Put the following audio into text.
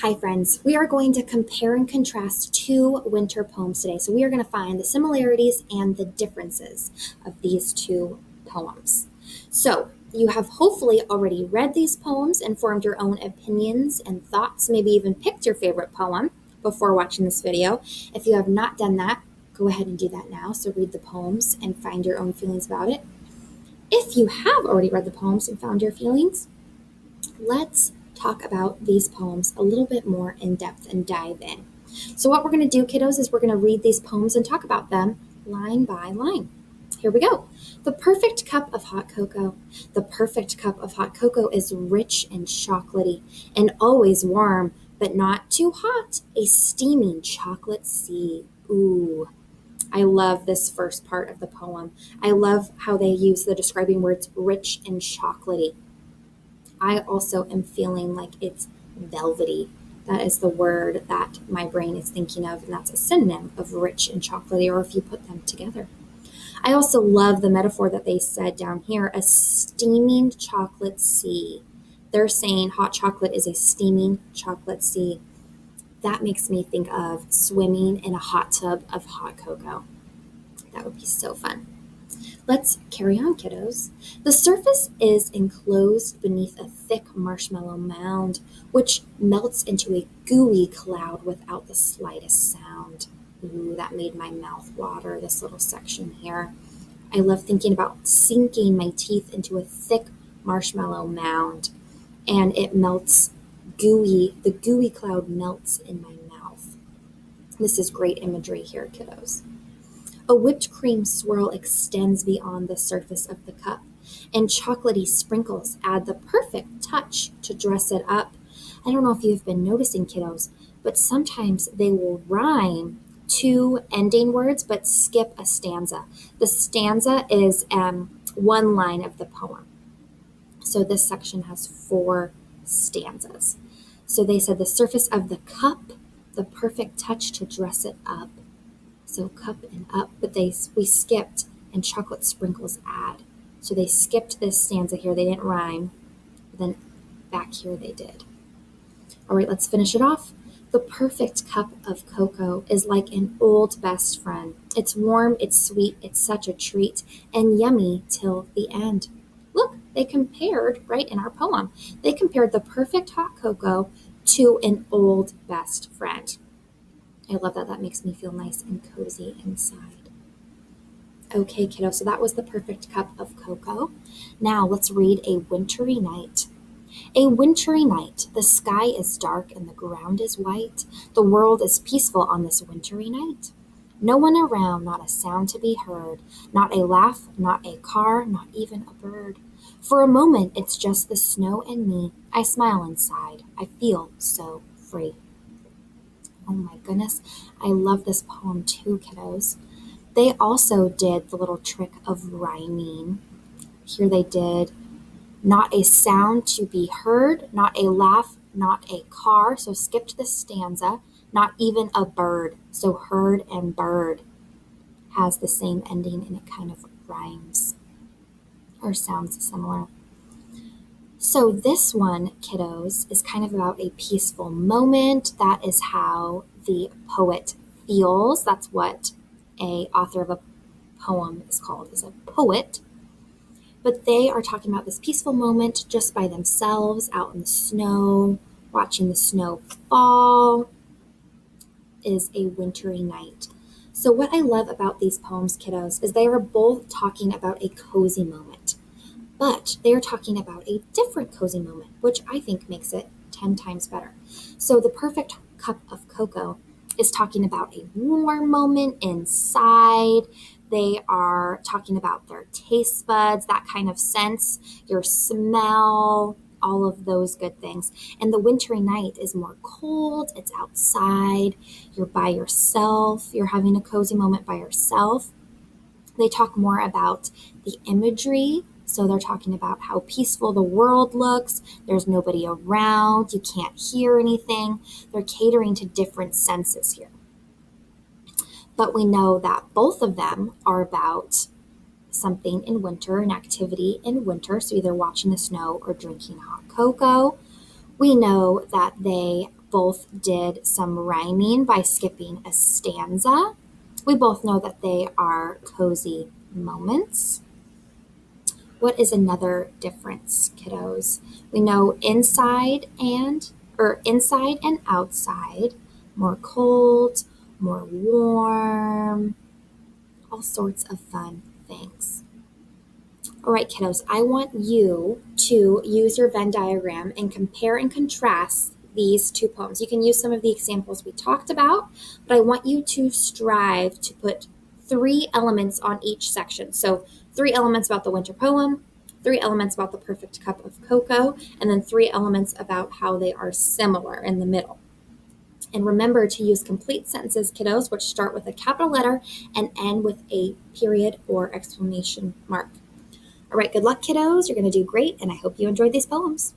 Hi, friends. We are going to compare and contrast two winter poems today. So, we are going to find the similarities and the differences of these two poems. So, you have hopefully already read these poems and formed your own opinions and thoughts, maybe even picked your favorite poem before watching this video. If you have not done that, go ahead and do that now. So, read the poems and find your own feelings about it. If you have already read the poems and found your feelings, let's talk about these poems a little bit more in depth and dive in. So, what we're going to do, kiddos, is we're going to read these poems and talk about them line by line. Here we go. The perfect cup of hot cocoa. The perfect cup of hot cocoa is rich and chocolatey and always warm, but not too hot. A steaming chocolate sea. Ooh. I love this first part of the poem. I love how they use the describing words rich and chocolatey. I also am feeling like it's velvety. That is the word that my brain is thinking of, and that's a synonym of rich and chocolatey, or if you put them together. I also love the metaphor that they said down here, a steaming chocolate sea. They're saying hot chocolate is a steaming chocolate sea. That makes me think of swimming in a hot tub of hot cocoa. That would be so fun. Let's carry on, kiddos. The surface is enclosed beneath a thick marshmallow mound, which melts into a gooey cloud without the slightest sound. Ooh, that made my mouth water, this little section here. I love thinking about sinking my teeth into a thick marshmallow mound, and it melts gooey, the gooey cloud melts in my mouth. This is great imagery here, kiddos. A whipped cream swirl extends beyond the surface of the cup, and chocolatey sprinkles add the perfect touch to dress it up. I don't know if you've been noticing, kiddos, but sometimes they will rhyme two ending words but skip a stanza. The stanza is one line of the poem. So this section has four stanzas. So they said the surface of the cup, the perfect touch to dress it up. So cup and up, but we skipped and chocolate sprinkles add. So they skipped this stanza here. They didn't rhyme. But then back here they did. All right, let's finish it off. The perfect cup of cocoa is like an old best friend. It's warm, it's sweet, it's such a treat, and yummy till the end. Look, they compared, right in our poem, they compared the perfect hot cocoa to an old best friend. I love that. That makes me feel nice and cozy inside. Okay, kiddo, so that was the perfect cup of cocoa. Now let's read A Wintry Night. A wintry night. The sky is dark and the ground is white. The world is peaceful on this wintry night. No one around, not a sound to be heard, not a laugh, not a car, not even a bird. For a moment, it's just the snow and me. I smile inside. I feel so free. Oh my goodness, I love this poem too, kiddos. They also did the little trick of rhyming. Here they did not a sound to be heard, not a laugh, not a car, so skipped the stanza, not even a bird, so heard and bird has the same ending and it kind of rhymes or sounds similar. So this one, kiddos, is kind of about a peaceful moment. That is how the poet feels. That's what a author of a poem is called, is a poet. But they are talking about this peaceful moment just by themselves, out in the snow, watching the snow fall. It is a wintry night. So what I love about these poems, kiddos, is they are both talking about a cozy moment. But they are talking about a different cozy moment, which I think makes it 10 times better. So the perfect cup of cocoa is talking about a warm moment inside. They are talking about their taste buds, that kind of sense, your smell, all of those good things. And the wintry night is more cold, it's outside, you're by yourself, you're having a cozy moment by yourself. They talk more about the imagery. So they're talking about how peaceful the world looks. There's nobody around. You can't hear anything. They're catering to different senses here. But we know that both of them are about something in winter, an activity in winter. So either watching the snow or drinking hot cocoa. We know that they both did some rhyming by skipping a stanza. We both know that they are cozy moments. What is another difference, kiddos? We know inside and outside, more cold, more warm, all sorts of fun things. All right, kiddos, I want you to use your Venn diagram and compare and contrast these two poems. You can use some of the examples we talked about, but I want you to strive to put 3 elements on each section. So 3 elements about the winter poem, 3 elements about the perfect cup of cocoa, and then 3 elements about how they are similar in the middle. And remember to use complete sentences, kiddos, which start with a capital letter and end with a period or exclamation mark. All right, good luck, kiddos. You're going to do great, and I hope you enjoyed these poems.